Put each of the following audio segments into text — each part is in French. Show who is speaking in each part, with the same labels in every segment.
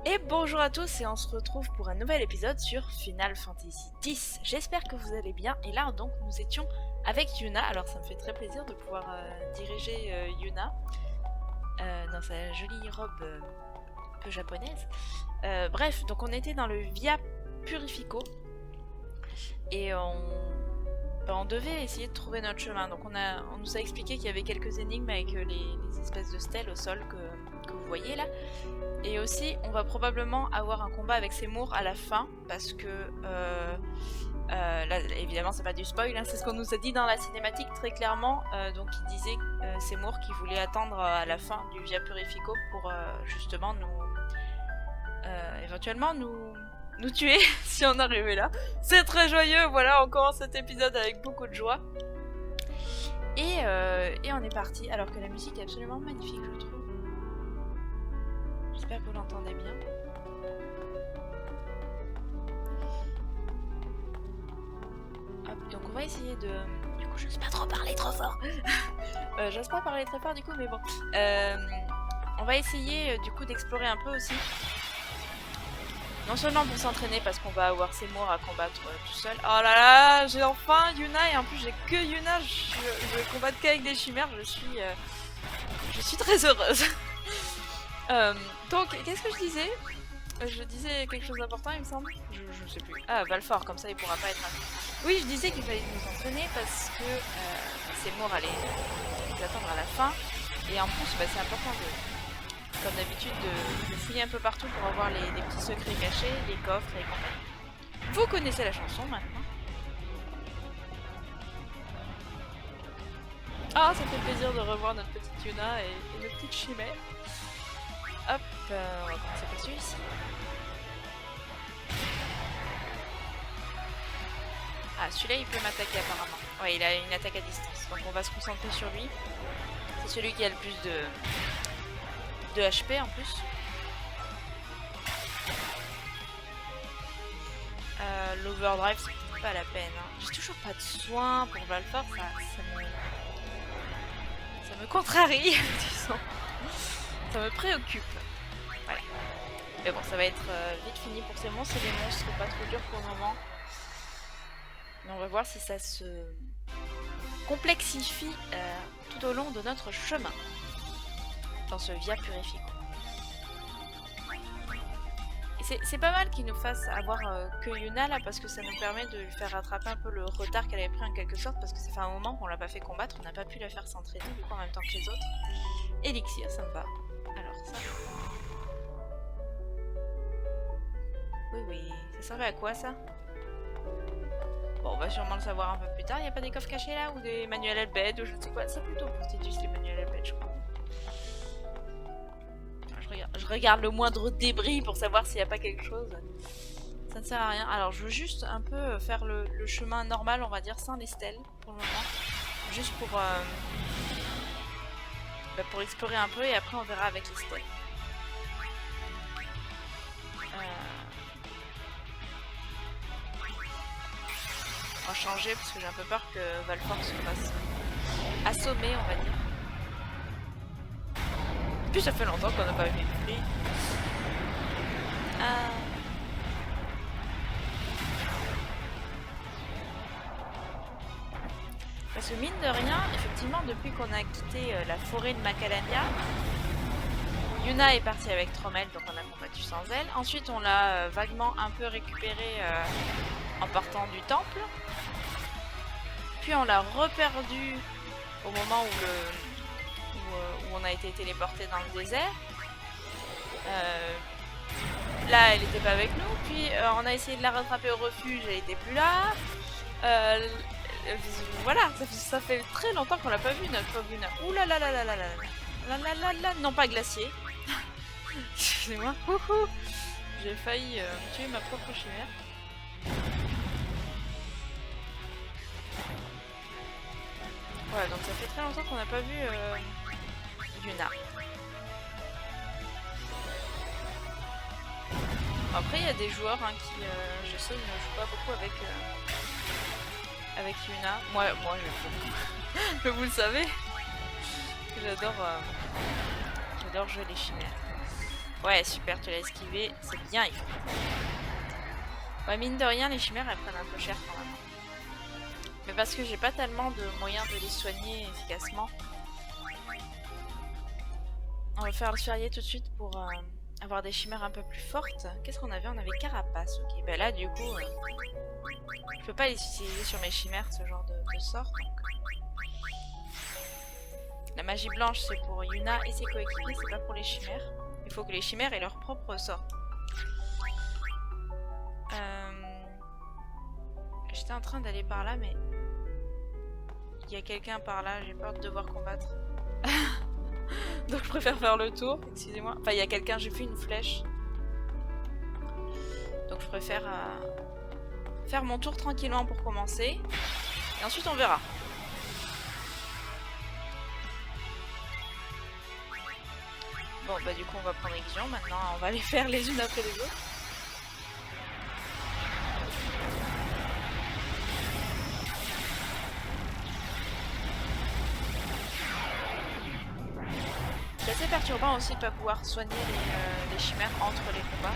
Speaker 1: Et bonjour à tous et on se retrouve pour un nouvel épisode sur Final Fantasy X. J'espère que vous allez bien et là donc nous étions avec Yuna, alors ça me fait très plaisir de pouvoir diriger Yuna dans sa jolie robe un peu japonaise. Bref, donc on était dans le Via Purifico et on devait essayer de trouver notre chemin. Donc on nous a expliqué qu'il y avait quelques énigmes avec les espèces de stèles au sol que vous voyez là. Et aussi, on va probablement avoir un combat avec Seymour à la fin, parce que là, évidemment, c'est pas du spoil, hein, c'est ce qu'on nous a dit dans la cinématique très clairement. Donc, il disait Seymour qui voulait attendre à la fin du Via Purifico pour justement éventuellement nous tuer si on arrivait là. C'est très joyeux. Voilà, on commence cet épisode avec beaucoup de joie. Et on est parti, alors que la musique est absolument magnifique, je trouve. J'espère que vous l'entendez bien. Hop, donc on va essayer de... Du coup, j'ose pas trop parler trop fort. J'ose pas parler très fort du coup, mais bon. On va essayer du coup d'explorer un peu aussi. Non seulement pour s'entraîner parce qu'on va avoir Seymour à combattre tout seul. Oh là là, j'ai enfin Yuna et en plus j'ai que Yuna. Je combatte qu'avec des chimères. Je suis très heureuse. Donc, qu'est-ce que je disais? Je disais quelque chose d'important, il me semble. Je sais plus. Ah, Valfort, comme ça il pourra pas être... Oui, je disais qu'il fallait nous entraîner parce que Seymour allait nous attendre à la fin. Et en plus, c'est important, comme d'habitude, de fouiller un peu partout pour avoir les petits secrets cachés, les coffres et compagnie. Vous connaissez la chanson maintenant. Ah, ça fait plaisir de revoir notre petite Yuna et nos petites chimères. Hop, on va commencer par celui-ci. Ah, celui-là il peut m'attaquer apparemment. Ouais, il a une attaque à distance. Donc on va se concentrer sur lui. C'est celui qui a le plus de HP en plus. L'overdrive, c'est pas la peine. Hein. J'ai toujours pas de soins pour Valfort, ça me contrarie, disons. Ça me préoccupe. Voilà. Mais bon, ça va être vite fini pour ces monstres. C'est des monstres pas trop durs pour le moment. Mais on va voir si ça se complexifie tout au long de notre chemin. Dans ce Via Purifico. Et c'est pas mal qu'il nous fasse avoir que Yuna là parce que ça nous permet de lui faire rattraper un peu le retard qu'elle avait pris en quelque sorte parce que ça fait un moment qu'on l'a pas fait combattre, on n'a pas pu la faire s'entraîner du coup en même temps que les autres. Elixir, ça me va. Alors ça... Oui, ça servait à quoi ça? Bon, on va sûrement le savoir un peu plus tard. Il n'y a pas des coffres cachés là ou des manuels à bed ou je ne sais quoi. C'est plutôt pour Tidus les manuels à bed, je crois. Je regarde le moindre débris pour savoir s'il n'y a pas quelque chose. Ça ne sert à rien. Alors je veux juste un peu faire le chemin normal, on va dire, sans les stèles pour le moment. Juste pour explorer un peu et après on verra avec les stèles. On va changer parce que j'ai un peu peur que Valfort se fasse assommer, on va dire. Puis ça fait longtemps qu'on n'a pas vu le prix. Parce que mine de rien, effectivement, depuis qu'on a quitté la forêt de Macalania, Yuna est partie avec Tromel, donc on a combattu sans elle. Ensuite, on l'a vaguement un peu récupérée en partant du temple. Puis on l'a reperdue au moment où on a été téléporté dans le désert. Là, elle n'était pas avec nous. Puis on a essayé de la rattraper au refuge, elle n'était plus là. Voilà, ça fait très longtemps qu'on l'a pas vu notre pauvre Yuna. Ouh là là là là là là là là là là, non pas glacier. Excusez-moi. J'ai failli tuer ma propre chimère. Voilà, donc ça fait très longtemps qu'on n'a pas vu Yuna. Après, il y a des joueurs hein, qui, je sais, ne jouent pas beaucoup avec Yuna. Moi j'aime beaucoup. Mais vous le savez, j'adore jouer les chimères. Ouais, super, tu l'as esquivé, c'est bien. Ouais, mine de rien, les chimères, elles prennent un peu cher quand même. Mais parce que j'ai pas tellement de moyens de les soigner efficacement. On va faire le ferrier tout de suite pour avoir des chimères un peu plus fortes. Qu'est-ce qu'on avait? On avait carapace, ok. Bah là, du coup, je peux pas les utiliser sur mes chimères, ce genre de sort. Donc... La magie blanche, c'est pour Yuna et ses coéquipiers, c'est pas pour les chimères. Il faut que les chimères aient leur propre sort. J'étais en train d'aller par là, mais... Il y a quelqu'un par là, j'ai peur de devoir combattre. Donc je préfère faire le tour, excusez-moi. Enfin, il y a quelqu'un, j'ai fait une flèche. Donc je préfère faire mon tour tranquillement pour commencer. Et ensuite on verra. Bon, bah du coup on va prendre Ixion. Maintenant on va les faire les unes après les autres. C'est assez perturbant aussi de pas pouvoir soigner les chimères entre les combats.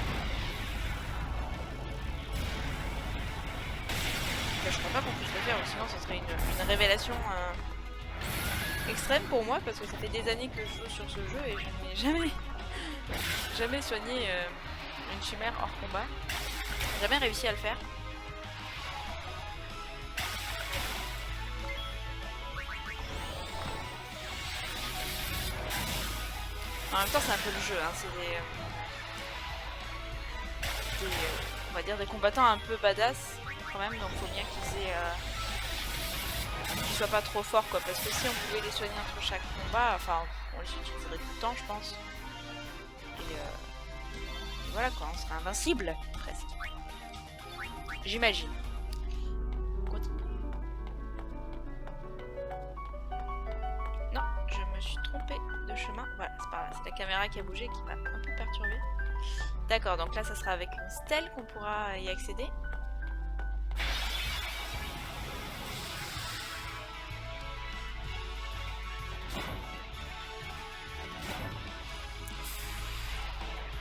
Speaker 1: Je crois pas qu'on puisse le faire, sinon ce serait une révélation extrême pour moi, parce que ça fait des années que je joue sur ce jeu et je n'ai jamais soigné une chimère hors combat. Jamais réussi à le faire. En même temps, c'est un peu le jeu, hein. C'est on va dire des combattants un peu badass quand même, donc faut bien qu'ils soient pas trop forts, quoi. Parce que si on pouvait les soigner entre chaque combat, enfin, on les utiliserait tout le temps, je pense. Et voilà, quoi, on serait invincible, presque. J'imagine. Non, je me suis trompée de chemin. Voilà, c'est par là. C'est la caméra qui a bougé qui m'a un peu perturbée. D'accord, donc là, ça sera avec une stèle qu'on pourra y accéder.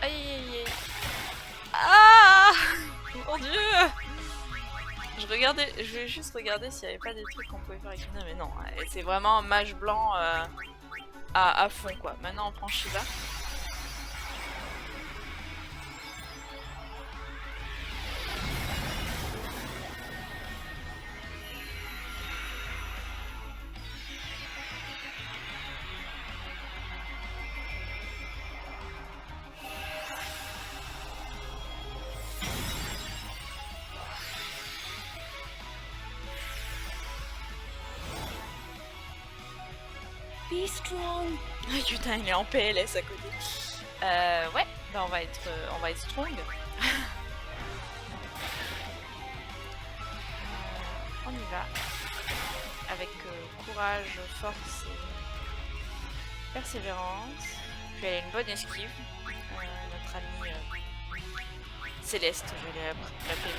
Speaker 1: Aïe aïe aïe. Ah mon dieu! Je vais juste regarder s'il n'y avait pas des trucs qu'on pouvait faire avec Yuna, mais non, c'est vraiment mage blanc à fond, quoi. Maintenant on prend Shiva. Be strong. Ah putain, il est en PLS à côté. Ouais, bah on va être strong. On y va. Avec courage, force et persévérance. Puis elle a une bonne esquive. Notre amie Céleste, je vais l'appeler,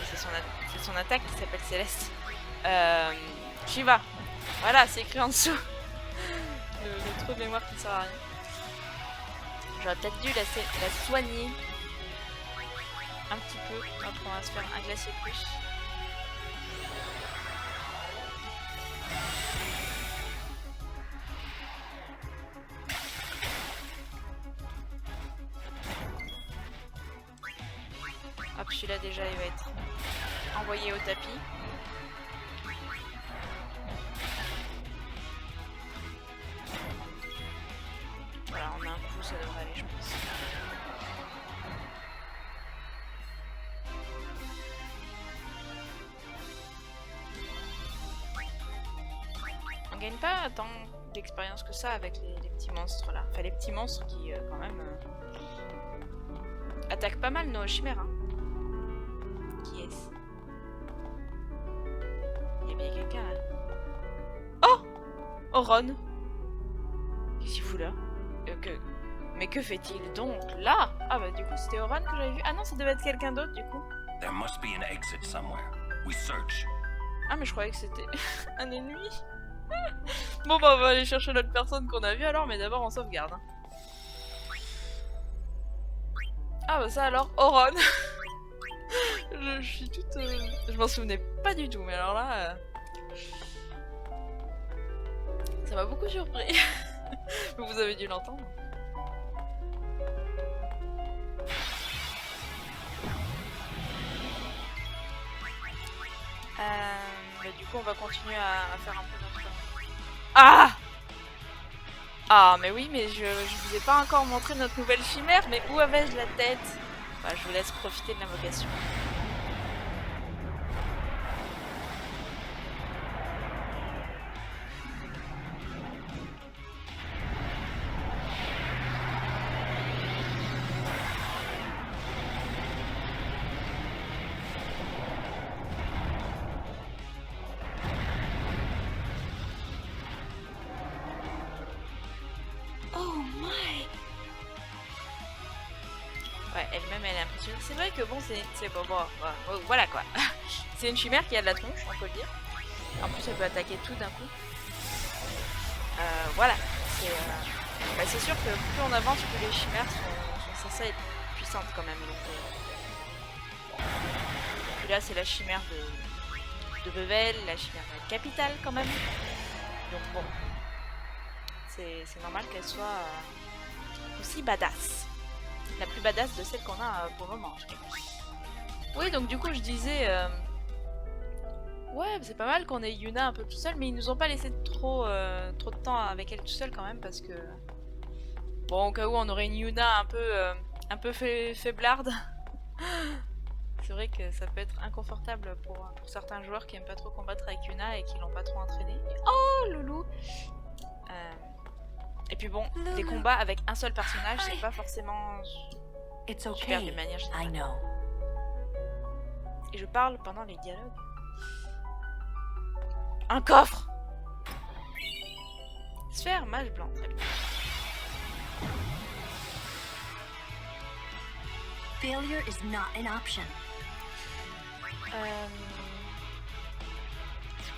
Speaker 1: c'est son attaque qui s'appelle Céleste. Shiva. Voilà, c'est écrit en dessous. Le trou de mémoire qui ne sert à rien. J'aurais peut-être dû la soigner un petit peu. Hop, on va se faire un glacier de plus. Hop, celui-là déjà il va être envoyé au tapis. Voilà, on a un coup, ça devrait aller, je pense. On gagne pas tant d'expérience que ça avec les petits monstres là. Enfin, les petits monstres qui, quand même, attaquent pas mal nos chimères. Hein. Qui est-ce? Il y a bien quelqu'un là. Oh! Auron! Qu'est-ce qu'il fout là? Mais que fait-il donc là? Ah bah du coup c'était Auron que j'avais vu. Ah non, ça devait être quelqu'un d'autre du coup.
Speaker 2: There must be an exit somewhere. We search.
Speaker 1: Ah mais je croyais que c'était un ennemi. Bon bah on va aller chercher l'autre personne qu'on a vue alors, mais d'abord on sauvegarde. Ah bah ça alors, Oron. je suis toute... Je m'en souvenais pas du tout, mais alors là... Ça m'a beaucoup surpris. Vous avez dû l'entendre. Mais du coup on va continuer à faire un peu notre... Ah! Ah mais oui, mais je vous ai pas encore montré notre nouvelle chimère, mais où avais-je la tête? Bah, je vous laisse profiter de l'invocation. Ouais, elle-même elle est impressionnante. C'est vrai que bon, c'est bon, voilà quoi. C'est une chimère qui a de la tronche, on peut le dire. En plus, elle peut attaquer tout d'un coup. Voilà. C'est sûr que plus on avance, plus les chimères sont censées être puissantes quand même. Donc, puis là, c'est la chimère de Bevel, la chimère capitale quand même. Donc bon, c'est normal qu'elle soit aussi badass. La plus badass de celle qu'on a pour le moment. Oui, donc du coup, je disais... Ouais, c'est pas mal qu'on ait Yuna un peu tout seul, mais ils nous ont pas laissé trop de temps avec elle tout seule quand même, parce que... Bon, au cas où on aurait une Yuna un peu faiblarde. C'est vrai que ça peut être inconfortable pour certains joueurs qui aiment pas trop combattre avec Yuna et qui l'ont pas trop entraînée. Oh, loulou! Et puis bon, des combats avec un seul personnage, c'est pas forcément super d'une manière générale. Et je parle pendant les dialogues. Un coffre! Sphère, mage blanc, très bien.
Speaker 3: Failure is not an option.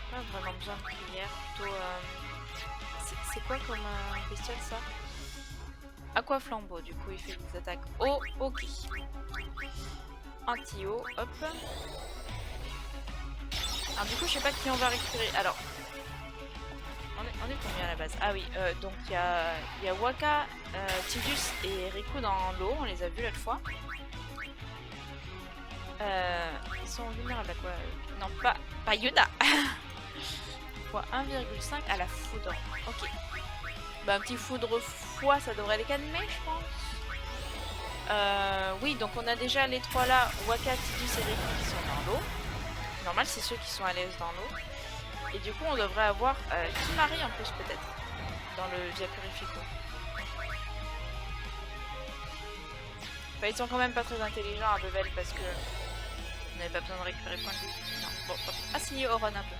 Speaker 1: Pas vraiment besoin de prière, plutôt... C'est quoi comme bestiole ça? Aqua flambeau, du coup il fait des attaques au ok. Anti-eau, hop. Alors du coup je sais pas qui on va récupérer. Alors, on est combien à la base? Ah oui, donc il y a Waka, Tidus et Riku dans l'eau, on les a vus l'autre fois. Ils sont vulnérables à quoi? Non, pas Yuna. Fois 1,5 à la foudre. Ok. Bah, un petit foudre foi, ça devrait les calmer, je pense. Oui, donc on a déjà les trois là, Waka, Tidus et Riku qui sont dans l'eau. Normal, c'est ceux qui sont à l'aise dans l'eau. Et du coup, on devrait avoir Kimari en plus, peut-être, dans le Via Purifico. Enfin, ils sont quand même pas très intelligents à Bevel parce que on n'avait pas besoin de récupérer point de vie. Non, bon, ah si, Oron un peu.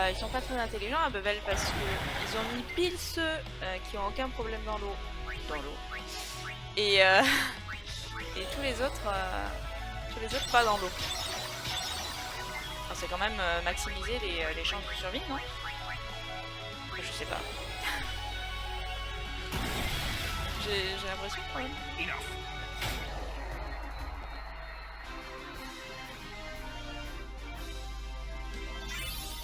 Speaker 1: Ils sont pas très intelligents à Bevel parce que ils ont mis pile ceux qui ont aucun problème dans l'eau. Et, et tous les autres pas dans l'eau. Enfin, c'est quand même maximiser les chances de survie, non? Je sais pas. J'ai l'impression quand même.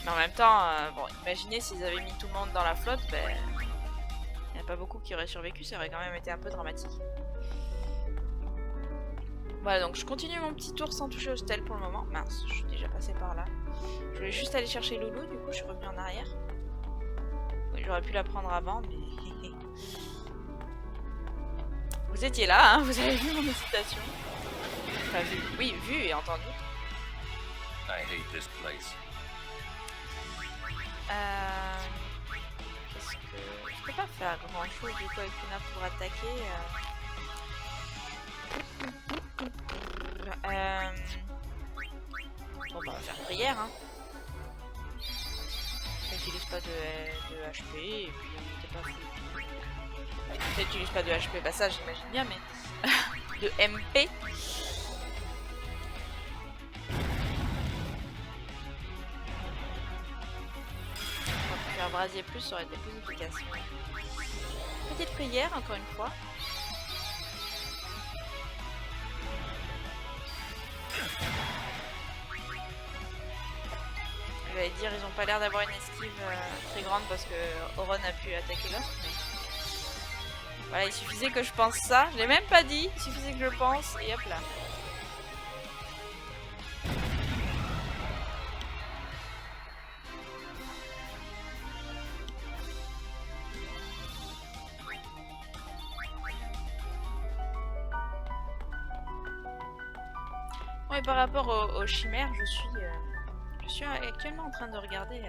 Speaker 1: Mais en même temps, bon, imaginez s'ils avaient mis tout le monde dans la flotte, ben... il n'y en a pas beaucoup qui auraient survécu, ça aurait quand même été un peu dramatique. Voilà, donc je continue mon petit tour sans toucher au stèle pour le moment. Mince, je suis déjà passée par là. Je voulais juste aller chercher Loulou, du coup je suis revenue en arrière. Oui, j'aurais pu la prendre avant, mais... Vous étiez là, hein, vous avez vu mon hésitation. Enfin, vu. Oui, vu et entendu.
Speaker 2: I hate this place.
Speaker 1: Qu'est-ce que... Je peux pas faire grand chose du coup avec Yuna pour attaquer. Bon bah on va faire prière hein. Ça n'utilise pas de HP et puis on n'était pas fou. Ça n'utilise pas de HP, bah ça j'imagine bien mais... de MP. Faire brasier plus, ça aurait été plus efficace. Petite prière encore une fois. J'allais dire, ils ont pas l'air d'avoir une esquive très grande parce que Auron a pu attaquer l'autre. Mais... voilà, il suffisait que je pense ça. Je l'ai même pas dit, il suffisait que je le pense et hop là. Bon, et par rapport aux chimères, je suis actuellement en train de regarder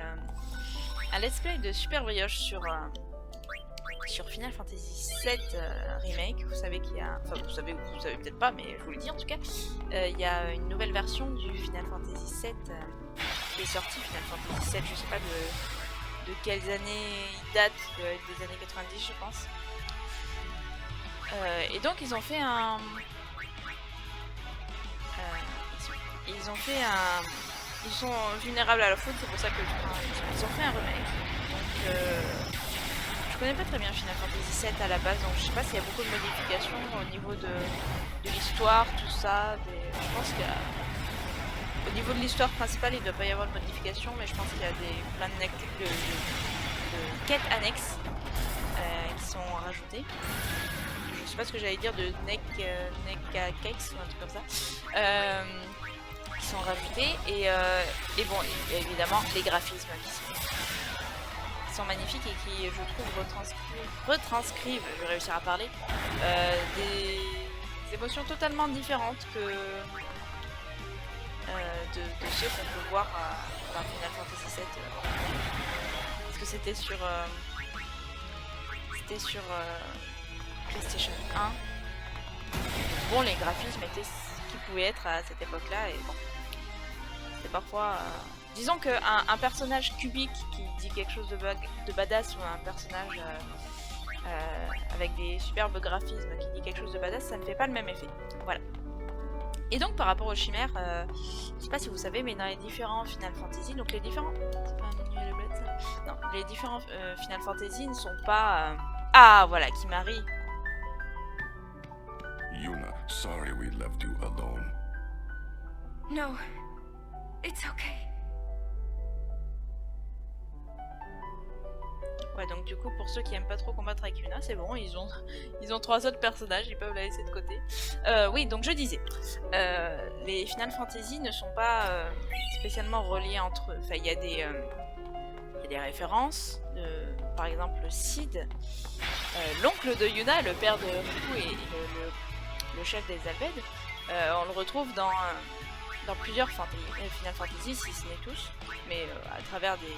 Speaker 1: un let's play de Super Brioche sur Final Fantasy VII Remake. Vous savez qu'il y a... enfin, vous savez peut-être pas, mais je vous le dis en tout cas. Il y a une nouvelle version du Final Fantasy VII qui est sortie. Final Fantasy VII, je sais pas de quelles années il date, des années 90 je pense. Et donc ils ont fait un... ils sont vulnérables à la faute, c'est pour ça que ils ont fait un remake. Donc je connais pas très bien Final Fantasy VII à la base, donc je sais pas s'il y a beaucoup de modifications au niveau de l'histoire, tout ça. Je pense qu'il y a... au niveau de l'histoire principale, il ne doit pas y avoir de modifications, mais je pense qu'il y a plein de quêtes annexes qui sont rajoutées. Je sais pas ce que j'allais dire de Nekka Cakes ou un truc comme ça. Qui sont rajoutés et bon, et évidemment les graphismes qui sont magnifiques et qui, je trouve, retranscrivent, je vais réussir à parler, des émotions totalement différentes que de ceux qu'on peut voir dans Final Fantasy VII. Parce que c'était sur PlayStation 1. Bon, les graphismes étaient ce qu'ils pouvaient être à cette époque-là et bon, c'est parfois... disons qu'un personnage cubique qui dit quelque chose de badass ou un personnage avec des superbes graphismes qui dit quelque chose de badass, ça ne fait pas le même effet. Voilà. Et donc par rapport aux chimères, je sais pas si vous savez, mais dans les différents Final Fantasy, donc les différents... c'est pas un menu à la blette, ça ? Non, les différents Final Fantasy ne sont pas... Ah voilà, Kimahri.
Speaker 4: Yuna, sorry we left you alone.
Speaker 3: No, it's okay.
Speaker 1: Ouais, donc du coup, pour ceux qui aiment pas trop combattre avec Yuna, c'est bon, ils ont 3 autres personnages, ils peuvent la laisser de côté. Oui, donc je disais, les Final Fantasy ne sont pas spécialement reliés entre eux. Enfin, il y a des références, par exemple Cid, l'oncle de Yuna, le père de Riku et le chef des Alved, on le retrouve dans plusieurs Final Fantasy, si ce n'est tous, mais à travers des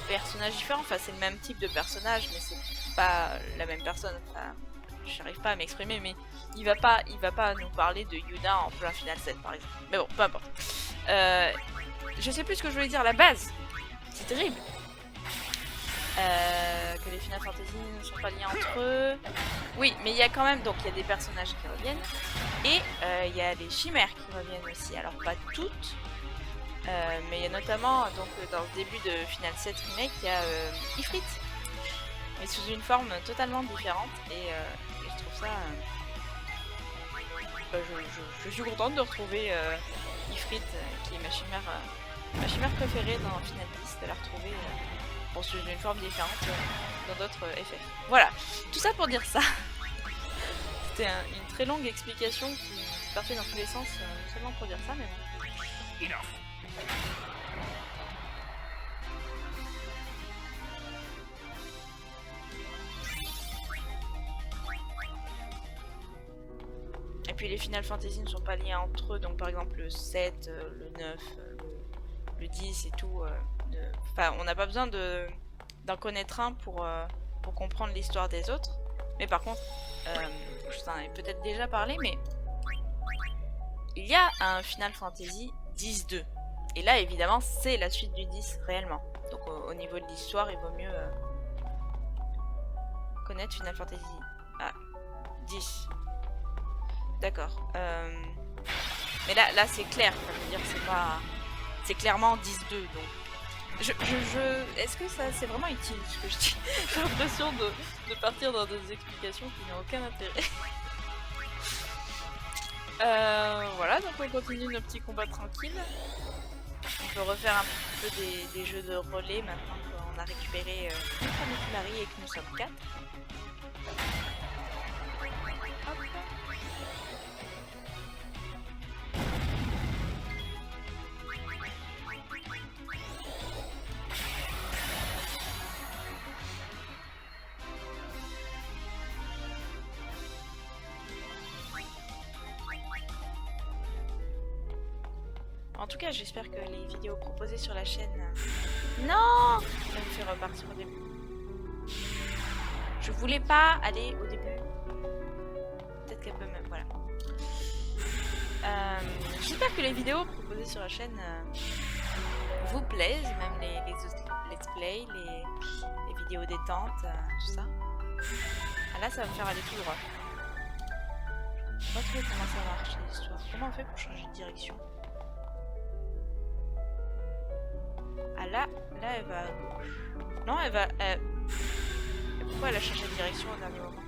Speaker 1: personnages différents. Enfin, c'est le même type de personnage, mais c'est pas la même personne. Enfin, j'arrive pas à m'exprimer, mais il va pas nous parler de Yuna en plein Final 7 par exemple. Mais bon, peu importe. Je sais plus ce que je voulais dire à la base. C'est terrible. Que les Final Fantasy ne sont pas liés entre eux. Oui, mais il y a quand même, donc il y a des personnages qui reviennent et il y a les chimères qui reviennent aussi. Alors pas toutes, mais il y a notamment donc dans le début de Final 7 Remake, il y a Ifrit, mais sous une forme totalement différente et je trouve ça. Je suis contente de retrouver Ifrit, qui est ma chimère préférée dans Final 10, de la retrouver. Bon, sous une forme différente dans d'autres effets. Voilà, tout ça pour dire ça. C'était une très longue explication qui partait dans tous les sens, seulement pour dire ça, mais bon. Et puis les Final Fantasy ne sont pas liés entre eux, donc par exemple le 7, le 9, le 10 et tout... Enfin, on n'a pas besoin d'en connaître un pour comprendre l'histoire des autres. Mais par contre, je t'en ai peut-être déjà parlé, mais il y a un Final Fantasy X-2. Et là, évidemment, c'est la suite du 10 réellement. Donc au niveau de l'histoire, il vaut mieux connaître Final Fantasy 10. D'accord. Mais là c'est clair. Enfin, je veux dire, c'est clairement 10-2, donc. Est-ce que ça c'est vraiment utile ce que je dis? J'ai l'impression de partir dans des explications qui n'ont aucun intérêt. Voilà, donc on continue nos petits combats tranquilles. On peut refaire un peu des jeux de relais maintenant qu'on a récupéré notre ami Marie et que nous sommes 4. Hop. En tout cas, j'espère que les vidéos proposées sur la chaîne... Non, ça me fait repartir au début. Je voulais pas aller au début. Peut-être qu'elle peut même... Voilà. J'espère que les vidéos proposées sur la chaîne vous plaisent, même les let's play, les vidéos détente, tout ça. Ah, là, ça va me faire aller tout droit. Je sais pas trop comment ça marche l'histoire. Comment on fait pour changer de direction? Ah là elle va à gauche. Non, elle va... Pourquoi elle a changé de direction au dernier moment?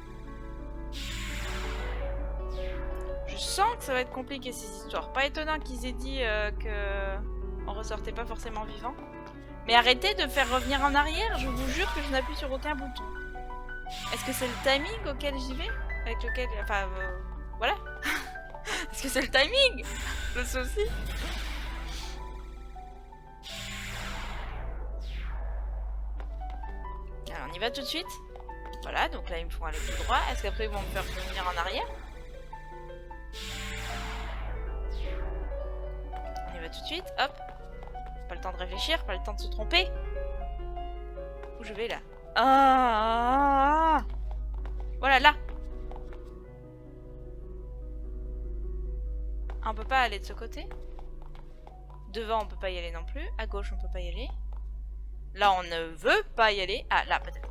Speaker 1: Je sens que ça va être compliqué ces histoires. Pas étonnant qu'ils aient dit que on ressortait pas forcément vivant. Mais arrêtez de faire revenir en arrière, je vous jure que je n'appuie sur aucun bouton. Est-ce que c'est le timing auquel j'y vais? Avec lequel... Enfin, voilà. Est-ce que c'est le timing? Le souci. Alors, on y va tout de suite. Voilà, donc là, ils me font aller tout droit. Est-ce qu'après, ils vont me faire revenir en arrière? On y va tout de suite, hop. Pas le temps de réfléchir, pas le temps de se tromper. Où je vais là? Ah, voilà, là. On peut pas aller de ce côté. Devant, on peut pas y aller non plus. À gauche, on peut pas y aller. Là, on ne veut pas y aller. Ah, là, peut-être.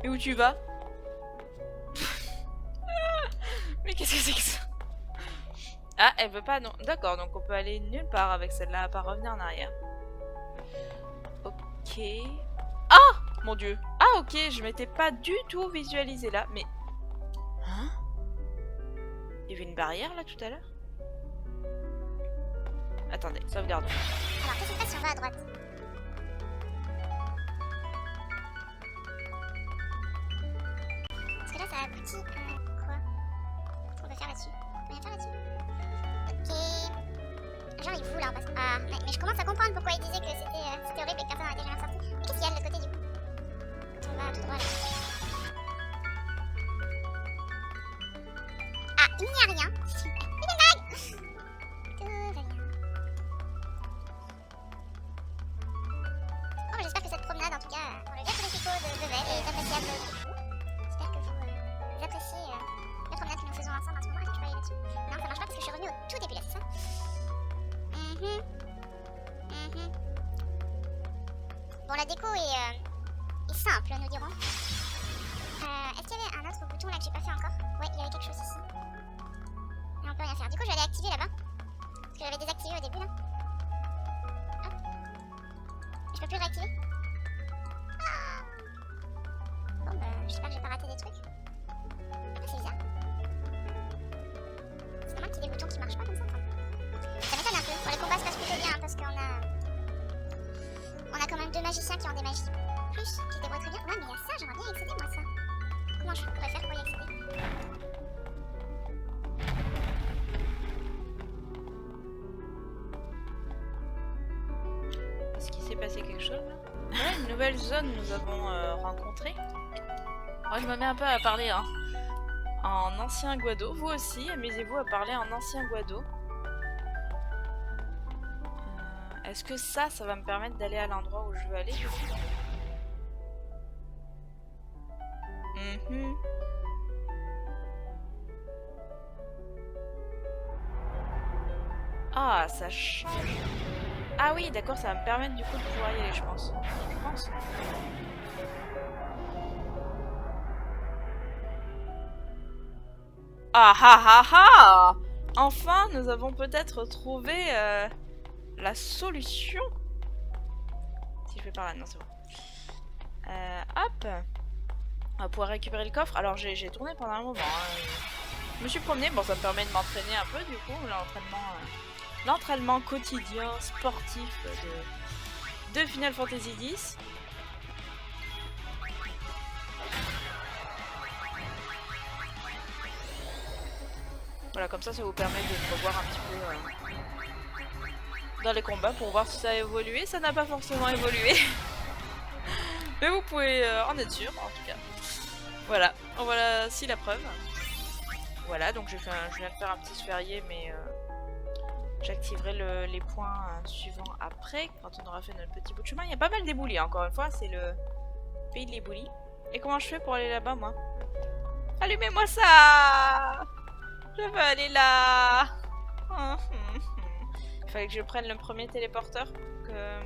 Speaker 1: Et où tu vas? Mais qu'est-ce que c'est que ça? Ah, elle veut pas, non. D'accord, donc on peut aller nulle part avec celle-là, à part revenir en arrière. Ok. Ah! Mon dieu. Ah, ok, je m'étais pas du tout visualisé là, mais... Hein? Il y avait une barrière là tout à l'heure? Attendez, sauvegarde.
Speaker 5: Alors, qu'est-ce qui se passe si on va à droite? Parce que là, ça aboutit à quoi? Qu'est-ce qu'on peut faire là-dessus? On peut rien faire là-dessus? Ok. Genre, il fout là en passant. Ah, mais je commence à comprendre pourquoi il disait que c'était horrible et que personne n'en était jamais sorti. Mais qu'est-ce qu'il y a de l'autre côté du coup? On va tout droit là. Ah, il n'y a rien. C'est une blague. Tout va bien. Bon, j'espère que cette promenade, en tout cas, pour le gars de Vel est appréciable pour vous. J'espère que vous appréciez la promenade que nous faisons ensemble en ce moment. Est-ce que je peux aller là-dessus? Non, ça marche pas parce que je suis revenue au tout début là, c'est ça? Bon, la déco est simple, nous dirons. Est-ce qu'il y avait un autre bouton là que j'ai pas fait encore? Ouais, il y avait quelque chose ici. Mais on peut rien faire. Du coup, je vais aller activer là-bas. Parce que j'avais désactivé au début là. Hop. Je peux plus réactiver? Ah. Bon, bah, j'espère que j'ai pas raté des trucs. Ah, c'est bizarre. C'est normal qu'il y ait des boutons qui marchent pas comme ça. Ça m'étonne un peu. Bon, les combats se passent plutôt bien parce qu'on a quand même 2 magiciens qui ont des magies plus qui se débrouillent très bien. Ouais, mais il y a ça, j'aimerais bien y accéder moi, ça. Comment je pourrais faire pour y accéder?
Speaker 1: Est-ce qu'il s'est passé quelque chose là? Ouais, une nouvelle zone nous avons rencontrée. Moi, je me mets un peu à parler en ancien Guado. Vous aussi, amusez-vous à parler en ancien Guado. Est-ce que ça va me permettre d'aller à l'endroit où je veux aller? Ah, ça change. Ah oui, d'accord, ça va me permettre du coup de pouvoir y aller, je pense. Ah ah ah ah! Enfin, nous avons peut-être trouvé la solution. Si je vais par là, non, c'est bon. Hop. On va pouvoir récupérer le coffre. Alors, j'ai tourné pendant un moment. Hein. Je me suis promenée, bon ça me permet de m'entraîner un peu du coup, l'entraînement quotidien sportif de Final Fantasy X. Voilà, comme ça vous permet de revoir un petit peu dans les combats pour voir si ça a évolué. Ça n'a pas forcément évolué. Mais vous pouvez en être sûr, en tout cas. Voilà, voilà si la preuve. Voilà, donc je viens de faire un petit sphérié, mais j'activerai les points suivants après, quand on aura fait notre petit bout de chemin. Il y a pas mal d'éboulis, encore une fois, c'est le pays de l'éboulis. Et comment je fais pour aller là-bas, moi? Allumez-moi ça! Je veux aller là! Il fallait que je prenne le premier téléporteur, que...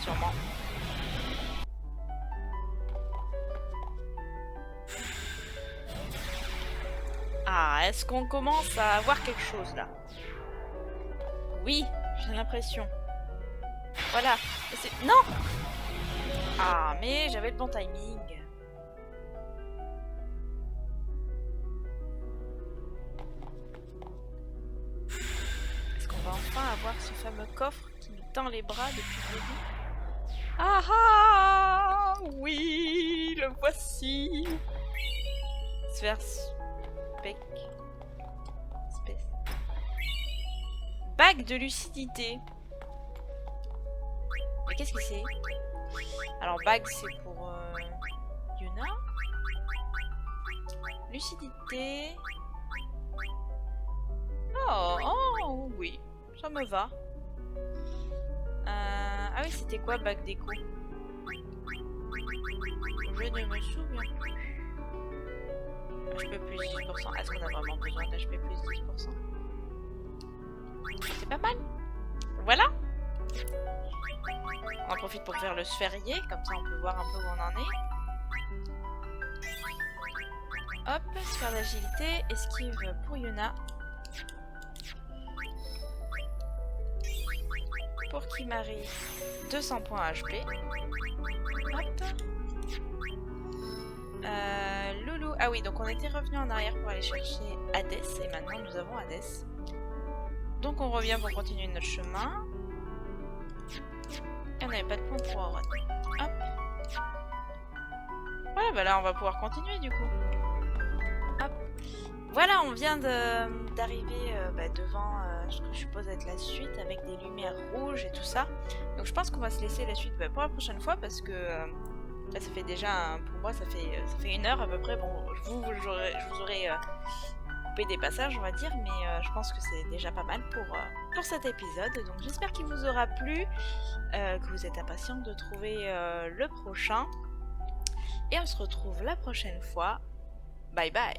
Speaker 1: Sûrement. Ah, est-ce qu'on commence à avoir quelque chose là? Oui, j'ai l'impression. Voilà. Non! Ah, mais j'avais le bon timing. Est-ce qu'on va enfin avoir ce fameux coffre qui nous tend les bras depuis le début? Ah ah! Oui, le voici! Sphère... Bague de lucidité. Mais qu'est-ce que c'est? Alors bague c'est pour Yuna. Lucidité. Oh oui, ça me va. Ah oui, c'était quoi bague d'écho? Je ne me souviens plus. HP plus 10%. Est-ce qu'on a vraiment besoin d'HP plus 10%? C'est pas mal. Voilà. On en profite pour faire le sphérié, comme ça on peut voir un peu où on en est. Hop, sphère d'agilité, esquive pour Yuna. Pour Kimari, 200 points HP. Hop. Loulou, ah oui, donc on était revenu en arrière pour aller chercher Hades, et maintenant nous avons Hades. Donc on revient pour continuer notre chemin. Et on n'avait pas de point pour Auron. Hop. Voilà, bah là on va pouvoir continuer du coup. Hop. Voilà, on vient d'arriver devant ce que je suppose être la suite avec des lumières rouges et tout ça. Donc je pense qu'on va se laisser la suite pour la prochaine fois parce que là ça fait déjà, pour moi ça fait 1 heure à peu près. Bon, je vous aurais coupé des passages on va dire, mais je pense que c'est déjà pas mal pour cet épisode. Donc j'espère qu'il vous aura plu, que vous êtes impatients de trouver le prochain. Et on se retrouve la prochaine fois. Bye bye!